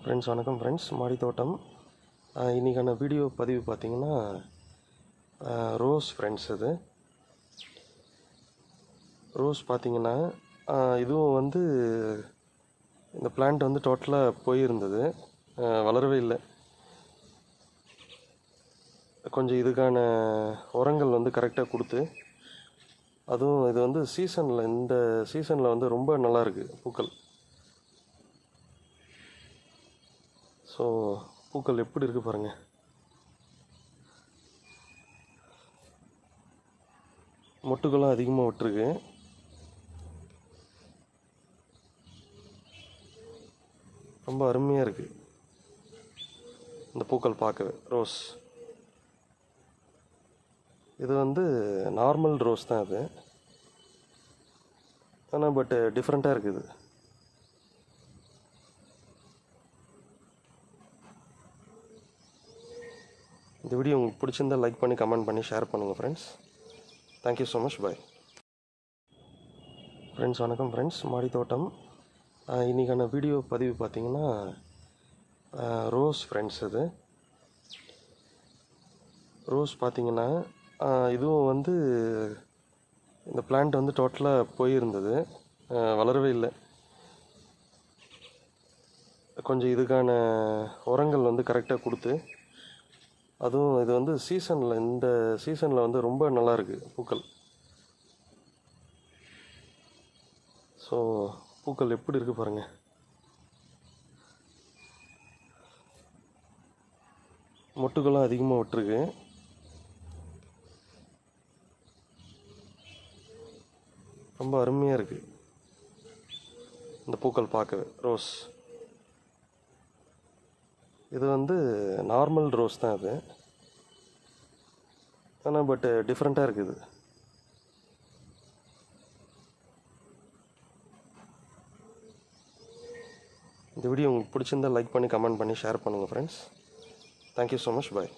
Friends வணக்கம் friends. மாடி தோட்டம். இன்றைக்கான வீடியோ பதிவு பார்த்திங்கன்னா ரோஸ் ஃப்ரெண்ட்ஸ். இது ரோஸ் பார்த்திங்கன்னா இதுவும் வந்து இந்த பிளான்ட் வந்து டோட்டலாக போயிருந்தது, வளரவே இல்லை. கொஞ்சம் இதுக்கான உரங்கள் வந்து கரெக்டாக கொடுத்து, அதுவும் இது வந்து இந்த சீசனில் வந்து ரொம்ப நல்லாயிருக்கு பூக்கள். ஸோ பூக்கள் எப்படி இருக்குது பாருங்கள். மொட்டுகளும் அதிகமாக விட்டுருக்கு. ரொம்ப அருமையாக இருக்குது இந்த பூக்கள் பார்க்கவே. ரோஸ் இது வந்து நார்மல் ரோஸ் தான் இது, ஆனால் பட் டிஃப்ரெண்ட்டாக இருக்குது. இந்த வீடியோ உங்களுக்கு பிடிச்சிருந்தால் லைக் பண்ணி கமெண்ட் பண்ணி ஷேர் பண்ணுங்கள் friends. Thank you so much. Bye friends. வணக்கம் ஃப்ரெண்ட்ஸ். மாடி தோட்டம். இன்றைக்கான வீடியோ பதிவு பார்த்திங்கன்னா ரோஸ் ஃப்ரெண்ட்ஸ். இது ரோஸ் பார்த்திங்கன்னா இதுவும் வந்து இந்த பிளான்ட் வந்து டோட்டலாக போயிருந்தது, வளரவே இல்லை. கொஞ்சம் இதுக்கான உரங்கள் வந்து கரெக்டாக கொடுத்து, அதுவும் இது வந்து இந்த சீசனில் வந்து ரொம்ப நல்லாயிருக்கு பூக்கள். ஸோ பூக்கள் எப்படி இருக்குது பாருங்கள். மொட்டுகளும் அதிகமாக விட்டுருக்கு. ரொம்ப அருமையாக இருக்குது இந்த பூக்கள் பார்க்கவே. ரோஸ் இது வந்து நார்மல் ரோஸ் தான் இது, ஆனால் பட் டிஃப்ரெண்ட்டாக இருக்குது. இந்த வீடியோ உங்களுக்கு பிடிச்சிருந்தால் லைக் பண்ணி கமெண்ட் பண்ணி ஷேர் பண்ணுங்கள் ஃப்ரெண்ட்ஸ். Thank you so much. பாய்.